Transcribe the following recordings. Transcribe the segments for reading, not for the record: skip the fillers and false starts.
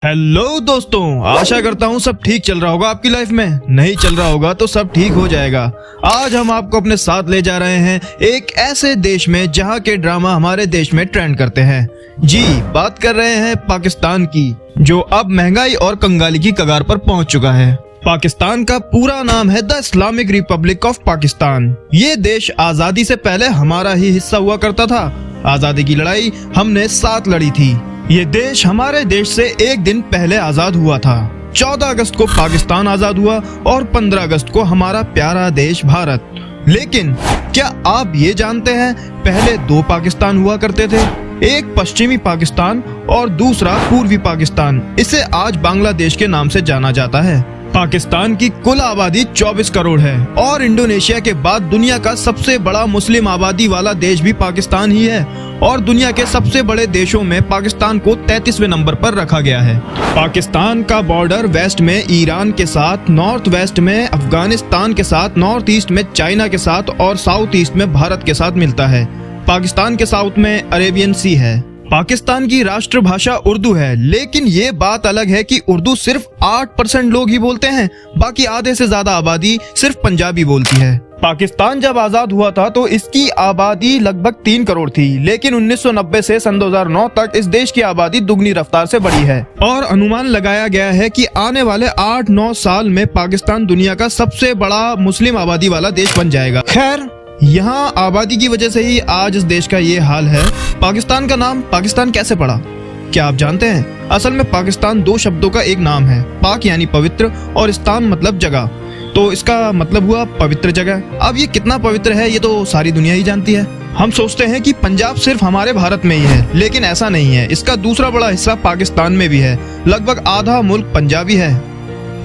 Hello दोस्तों, आशा करता हूँ सब ठीक चल रहा होगा आपकी लाइफ में। नहीं चल रहा होगा तो सब ठीक हो जाएगा। आज हम आपको अपने साथ ले जा रहे हैं एक ऐसे देश में जहाँ के ड्रामा हमारे देश में ट्रेंड करते हैं। जी, बात कर रहे हैं पाकिस्तान की, जो अब महंगाई और कंगाली की कगार पर पहुँच चुका है। पाकिस्तान का पूरा नाम है the Islamic Republic of Pakistan. ये देश आजादी से पहले हमारा ही हिस्सा हुआ करता था। आजादी की लड़ाई हमने साथ लड़ी थी। ये देश हमारे देश से एक दिन पहले आजाद हुआ था। 14 अगस्त को पाकिस्तान आजाद हुआ और 15 अगस्त को हमारा प्यारा देश भारत। लेकिन क्या आप ये जानते हैं, पहले 2 पाकिस्तान हुआ करते थे, एक पश्चिमी पाकिस्तान और दूसरा पूर्वी पाकिस्तान। इसे आज बांग्लादेश के नाम से जाना जाता है। पाकिस्तान की कुल आबादी 24 करोड़ है और इंडोनेशिया के बाद दुनिया का सबसे बड़ा मुस्लिम आबादी वाला देश भी पाकिस्तान ही है। और दुनिया के सबसे बड़े देशों में पाकिस्तान को 33वें नंबर पर रखा गया है। पाकिस्तान का बॉर्डर वेस्ट में ईरान के साथ, नॉर्थ वेस्ट में अफगानिस्तान के साथ, नॉर्थ ईस्ट में चाइना के साथ और साउथ ईस्ट में भारत के साथ मिलता है। पाकिस्तान के साउथ में अरेबियन सी है। पाकिस्तान की राष्ट्रभाषा उर्दू है, लेकिन ये बात अलग है कि उर्दू सिर्फ 8% लोग ही बोलते हैं, बाकी आधे से ज्यादा आबादी सिर्फ पंजाबी बोलती है। पाकिस्तान जब आजाद हुआ था तो इसकी आबादी लगभग 3 करोड़ थी, लेकिन 1990 से सन 2009 तक इस देश की आबादी दुगनी रफ्तार से बढ़ी है। और अनुमान लगाया गया है कि आने वाले 8-9 साल में पाकिस्तान दुनिया का सबसे बड़ा मुस्लिम आबादी वाला देश बन जाएगा। खैर, यहाँ आबादी की वजह से ही आज इस देश का ये हाल है। पाकिस्तान का नाम पाकिस्तान कैसे पड़ा, क्या आप जानते हैं? असल में पाकिस्तान 2 शब्दों का एक नाम है। पाक यानी पवित्र और इस्तान मतलब जगह, तो इसका मतलब हुआ पवित्र जगह। अब ये कितना पवित्र है ये तो सारी दुनिया ही जानती है। हम सोचते हैं कि पंजाब सिर्फ हमारे भारत में ही है, लेकिन ऐसा नहीं है। इसका दूसरा बड़ा हिस्सा पाकिस्तान में भी है। लगभग आधा मुल्क पंजाबी है।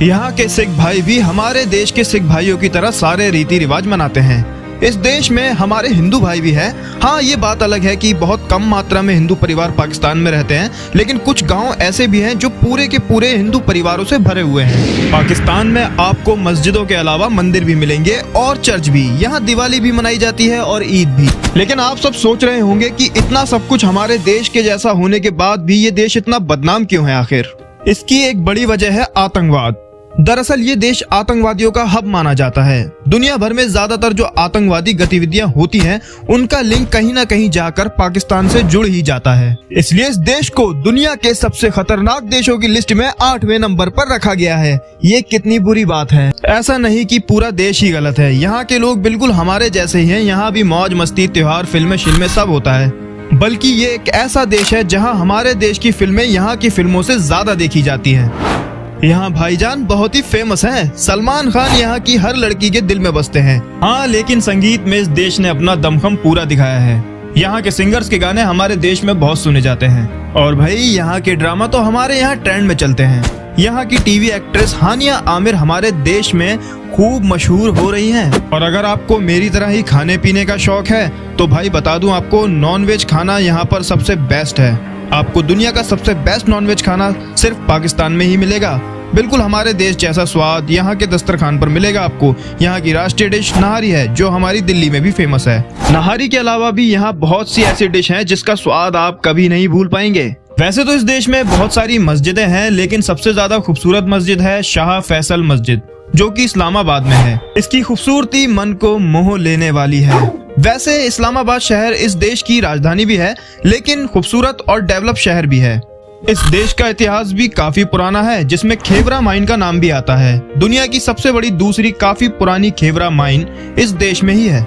यहाँ के सिख भाई भी हमारे देश के सिख भाइयों की तरह सारे रीति रिवाज मनाते हैं। इस देश में हमारे हिंदू भाई भी हैं। हाँ, ये बात अलग है कि बहुत कम मात्रा में हिंदू परिवार पाकिस्तान में रहते हैं, लेकिन कुछ गांव ऐसे भी हैं जो पूरे के पूरे हिंदू परिवारों से भरे हुए हैं। पाकिस्तान में आपको मस्जिदों के अलावा मंदिर भी मिलेंगे और चर्च भी। यहाँ दिवाली भी मनाई जाती है और ईद भी। लेकिन आप सब सोच रहे होंगे कि इतना सब कुछ हमारे देश के जैसा होने के बाद भी ये देश इतना बदनाम क्यों है आखिर? इसकी एक बड़ी वजह है आतंकवाद। दरअसल ये देश आतंकवादियों का हब माना जाता है। दुनिया भर में ज्यादातर जो आतंकवादी गतिविधियां होती हैं, उनका लिंक कहीं ना कहीं जाकर पाकिस्तान से जुड़ ही जाता है। इसलिए इस देश को दुनिया के सबसे खतरनाक देशों की लिस्ट में 8वें नंबर पर रखा गया है। ये कितनी बुरी बात है। ऐसा नहीं कि पूरा देश ही गलत है। यहाँ के लोग बिल्कुल हमारे जैसे ही हैं। यहाँ भी मौज मस्ती, त्योहार, फिल्में शिल्में सब होता है। बल्कि ये एक ऐसा देश है जहाँ हमारे देश की फिल्में यहाँ की फिल्मों से ज्यादा देखी जाती है। यहाँ भाईजान बहुत ही फेमस हैं। सलमान खान यहाँ की हर लड़की के दिल में बसते हैं। हाँ, लेकिन संगीत में इस देश ने अपना दमखम पूरा दिखाया है। यहाँ के सिंगर्स के गाने हमारे देश में बहुत सुने जाते हैं। और भाई, यहाँ के ड्रामा तो हमारे यहाँ ट्रेंड में चलते हैं। यहाँ की टीवी एक्ट्रेस हानिया आमिर हमारे देश में खूब मशहूर हो रही हैं। और अगर आपको मेरी तरह ही खाने पीने का शौक है तो भाई बता दूं आपको, नॉनवेज खाना यहाँ पर सबसे बेस्ट है। आपको दुनिया का सबसे बेस्ट नॉनवेज खाना सिर्फ पाकिस्तान में ही मिलेगा। बिल्कुल हमारे देश जैसा स्वाद यहाँ के दस्तरखान पर मिलेगा आपको। यहाँ की राष्ट्रीय डिश नहारी है, जो हमारी दिल्ली में भी फेमस है। नहारी के अलावा भी यहाँ बहुत सी ऐसी डिश हैं जिसका स्वाद आप कभी नहीं भूल पाएंगे। वैसे तो इस देश में बहुत सारी मस्जिदें हैं, लेकिन सबसे ज्यादा खूबसूरत मस्जिद है शाह फैसल मस्जिद, जो कि इस्लामाबाद में है। इसकी खूबसूरती मन को मोह लेने वाली है। वैसे इस्लामाबाद शहर इस देश की राजधानी भी है, लेकिन खूबसूरत और डेवलप शहर भी है। इस देश का इतिहास भी काफी पुराना है, जिसमें खेवरा माइन का नाम भी आता है। दुनिया की सबसे बड़ी दूसरी काफी पुरानी खेवरा माइन इस देश में ही है।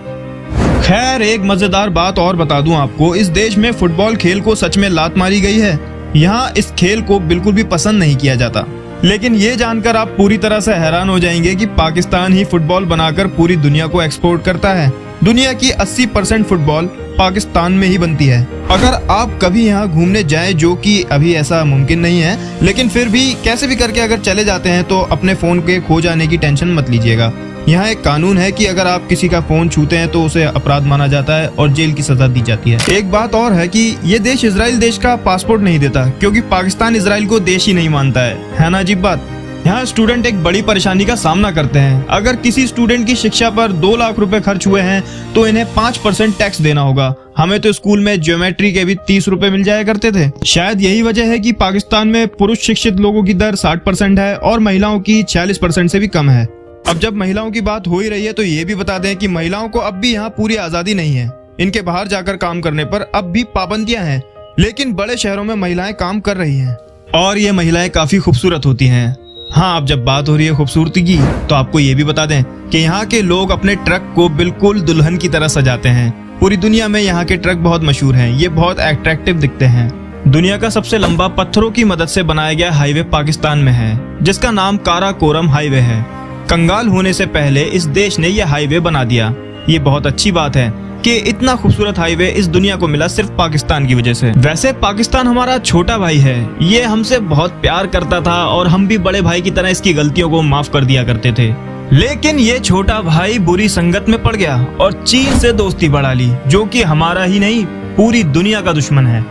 खैर, एक मजेदार बात और बता दूं आपको, इस देश में फुटबॉल खेल को सच में लात मारी गई है। यहाँ इस खेल को बिल्कुल भी पसंद नहीं किया जाता। लेकिन ये जानकर आप पूरी तरह से हैरान हो जाएंगे कि पाकिस्तान ही फुटबॉल बनाकर पूरी दुनिया को एक्सपोर्ट करता है। दुनिया की 80% फुटबॉल पाकिस्तान में ही बनती है। अगर आप कभी यहाँ घूमने जाएं, जो कि अभी ऐसा मुमकिन नहीं है, लेकिन फिर भी कैसे भी करके अगर चले जाते हैं तो अपने फोन के खो जाने की टेंशन मत लीजिएगा। यहाँ एक कानून है कि अगर आप किसी का फोन छूते हैं तो उसे अपराध माना जाता है और जेल की सजा दी जाती है। एक बात और है कि ये देश इजराइल देश का पासपोर्ट नहीं देता, क्योंकि पाकिस्तान इजराइल को देश ही नहीं मानता है ना। अजीब बात। यहाँ स्टूडेंट एक बड़ी परेशानी का सामना करते हैं। अगर किसी स्टूडेंट की शिक्षा पर 2 लाख रुपए खर्च हुए हैं तो इन्हें 5% टैक्स देना होगा। हमें तो स्कूल में ज्योमेट्री के भी 30 रुपए मिल जाया करते थे। शायद यही वजह है कि पाकिस्तान में पुरुष शिक्षित लोगों की दर 60% है और महिलाओं की 46% से भी कम है। अब जब महिलाओं की बात हो ही रही है तो ये भी बता दें कि महिलाओं को अब भी यहाँ पूरी आजादी नहीं है। इनके बाहर जाकर काम करने पर अब भी पाबंदियां हैं, लेकिन बड़े शहरों में महिलाएं काम कर रही हैं और ये महिलाएं काफी खूबसूरत होती हैं। हाँ, अब जब बात हो रही है खूबसूरती की तो आपको ये भी बता दें कि यहाँ के लोग अपने ट्रक को बिल्कुल दुल्हन की तरह सजाते हैं। पूरी दुनिया में यहाँ के ट्रक बहुत मशहूर हैं, ये बहुत अट्रैक्टिव दिखते हैं। दुनिया का सबसे लंबा पत्थरों की मदद से बनाया गया हाईवे पाकिस्तान में है, जिसका नाम काराकोरम हाईवे है। कंगाल होने से पहले इस देश ने यह हाईवे बना दिया। ये बहुत अच्छी बात है कि इतना खूबसूरत हाईवे इस दुनिया को मिला सिर्फ पाकिस्तान की वजह से। वैसे पाकिस्तान हमारा छोटा भाई है, ये हमसे बहुत प्यार करता था और हम भी बड़े भाई की तरह इसकी गलतियों को माफ कर दिया करते थे। लेकिन ये छोटा भाई बुरी संगत में पड़ गया और चीन से दोस्ती बढ़ा ली, जो कि हमारा ही नहीं पूरी दुनिया का दुश्मन है।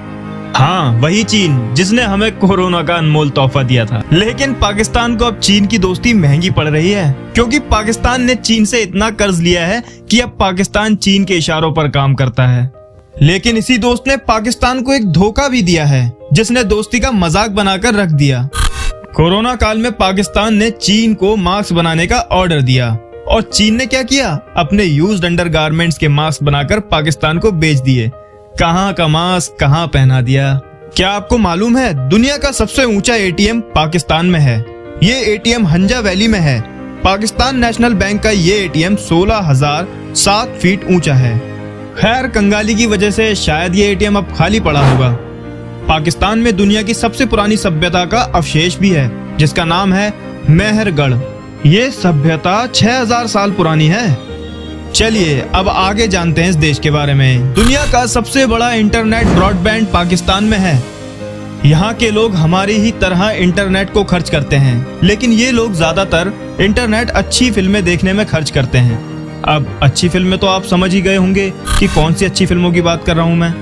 हाँ, वही चीन जिसने हमें कोरोना का अनमोल तोहफा दिया था। लेकिन पाकिस्तान को अब चीन की दोस्ती महंगी पड़ रही है, क्योंकि पाकिस्तान ने चीन से इतना कर्ज लिया है कि अब पाकिस्तान चीन के इशारों पर काम करता है। लेकिन इसी दोस्त ने पाकिस्तान को एक धोखा भी दिया है, जिसने दोस्ती का मजाक बनाकर रख दिया। कोरोना काल में पाकिस्तान ने चीन को मास्क बनाने का ऑर्डर दिया और चीन ने क्या किया, अपने यूज्ड अंडरगारमेंट्स के मास्क बनाकर पाकिस्तान को बेच दिए। कहाँ का मास्क कहाँ पहना दिया। क्या आपको मालूम है दुनिया का सबसे ऊंचा एटीएम पाकिस्तान में है। ये एटीएम हंजा वैली में है। पाकिस्तान नेशनल बैंक का ये एटीएम 16,007 फीट ऊंचा है। खैर, कंगाली की वजह से शायद ये एटीएम अब खाली पड़ा होगा। पाकिस्तान में दुनिया की सबसे पुरानी सभ्यता का अवशेष भी है, जिसका नाम है मेहरगढ़। ये सभ्यता 6000 साल पुरानी है। चलिए अब आगे जानते हैं इस देश के बारे में। दुनिया का सबसे बड़ा इंटरनेट ब्रॉडबैंड पाकिस्तान में है। यहाँ के लोग हमारी ही तरह इंटरनेट को खर्च करते हैं, लेकिन ये लोग ज्यादातर इंटरनेट अच्छी फिल्में देखने में खर्च करते हैं। अब अच्छी फिल्में तो आप समझ ही गए होंगे कि कौन सी अच्छी फिल्मों की बात कर रहा हूँ मैं।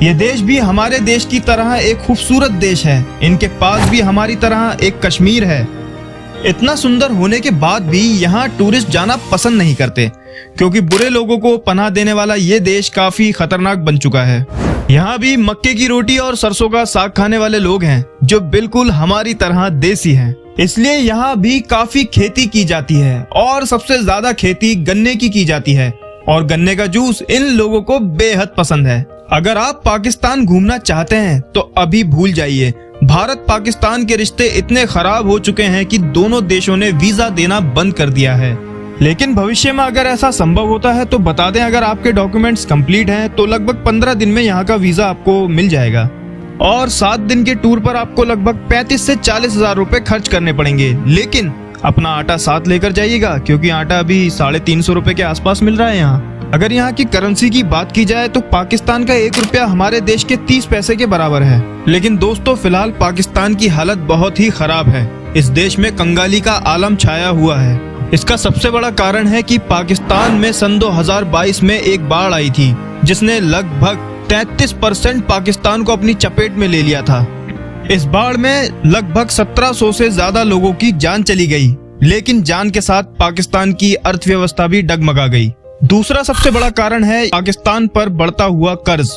ये देश भी हमारे देश की तरह एक खूबसूरत देश है। इनके पास भी हमारी तरह एक कश्मीर है। इतना सुंदर होने के बाद भी यहाँ टूरिस्ट जाना पसंद नहीं करते, क्योंकि बुरे लोगों को पनाह देने वाला ये देश काफी खतरनाक बन चुका है। यहाँ भी मक्के की रोटी और सरसों का साग खाने वाले लोग हैं, जो बिल्कुल हमारी तरह देसी हैं। इसलिए यहाँ भी काफी खेती की जाती है और सबसे ज्यादा खेती गन्ने की जाती है और गन्ने का जूस इन लोगों को बेहद पसंद है। अगर आप पाकिस्तान घूमना चाहते हैं तो अभी भूल जाइए। भारत पाकिस्तान के रिश्ते इतने खराब हो चुके हैं कि दोनों देशों ने वीजा देना बंद कर दिया है। लेकिन भविष्य में अगर ऐसा संभव होता है तो बता दें, अगर आपके डॉक्यूमेंट्स कंप्लीट हैं तो लगभग 15 दिन में यहाँ का वीजा आपको मिल जाएगा और 7 दिन के टूर पर आपको लगभग 35 से 40 हजार रुपए खर्च करने पड़ेंगे। लेकिन अपना आटा साथ लेकर जाइएगा, क्योंकि आटा अभी 350 रुपए के आसपास मिल रहा है यहाँ। अगर यहाँ की करेंसी की बात की जाए तो पाकिस्तान का 1 रुपया हमारे देश के 30 पैसे के बराबर है। लेकिन दोस्तों, फिलहाल पाकिस्तान की हालत बहुत ही खराब है। इस देश में कंगाली का आलम छाया हुआ है। इसका सबसे बड़ा कारण है कि पाकिस्तान में सन 2022 में एक बाढ़ आई थी, जिसने लगभग 33% पाकिस्तान को अपनी चपेट में ले लिया था। इस बाढ़ में लगभग 1700 से ज्यादा लोगों की जान चली गई, लेकिन जान के साथ पाकिस्तान की अर्थव्यवस्था भी डगमगा गई। दूसरा सबसे बड़ा कारण है पाकिस्तान पर बढ़ता हुआ कर्ज।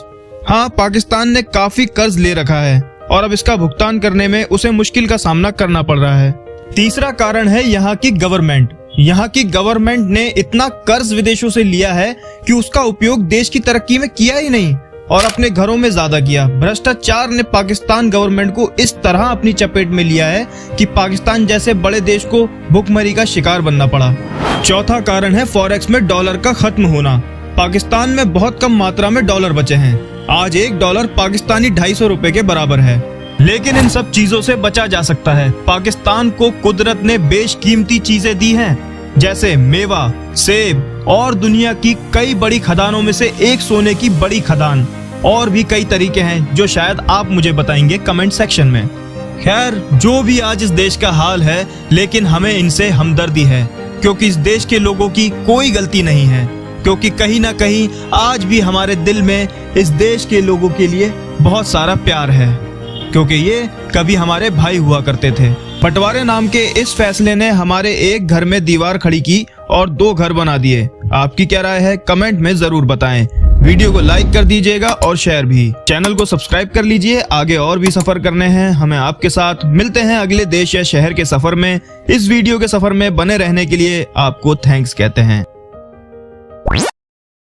हाँ, पाकिस्तान ने काफी कर्ज ले रखा है और अब इसका भुगतान करने में उसे मुश्किल का सामना करना पड़ रहा है। तीसरा कारण है यहाँ की गवर्नमेंट। यहाँ की गवर्नमेंट ने इतना कर्ज विदेशों से लिया है कि उसका उपयोग देश की तरक्की में किया ही नहीं और अपने घरों में ज्यादा किया। भ्रष्टाचार ने पाकिस्तान गवर्नमेंट को इस तरह अपनी चपेट में लिया है कि पाकिस्तान जैसे बड़े देश को भुखमरी का शिकार बनना पड़ा। चौथा कारण है फॉरेक्स में डॉलर का खत्म होना। पाकिस्तान में बहुत कम मात्रा में डॉलर बचे हैं। आज $1 पाकिस्तानी 250 रुपए के बराबर है। लेकिन इन सब चीजों से बचा जा सकता है। पाकिस्तान को कुदरत ने बेशकीमती चीजें दी हैं, जैसे मेवा, सेब और दुनिया की कई बड़ी खदानों में से एक सोने की बड़ी खदान। और भी कई तरीके हैं जो शायद आप मुझे बताएंगे कमेंट सेक्शन में। खैर, जो भी आज इस देश का हाल है, लेकिन हमें इनसे हमदर्दी है, क्योंकि इस देश के लोगों की कोई गलती नहीं है। क्योंकि कहीं ना कहीं आज भी हमारे दिल में इस देश के लोगों के लिए बहुत सारा प्यार है। क्योंकि ये कभी हमारे भाई हुआ करते थे। बंटवारे नाम के इस फैसले ने हमारे एक घर में दीवार खड़ी की और 2 घर बना दिए। आपकी क्या राय है कमेंट में जरूर बताएं। वीडियो को लाइक कर दीजिएगा और शेयर भी। चैनल को सब्सक्राइब कर लीजिए, आगे और भी सफर करने हैं हमें आपके साथ। मिलते हैं अगले देश या शहर के सफर में। इस वीडियो के सफर में बने रहने के लिए आपको थैंक्स कहते हैं।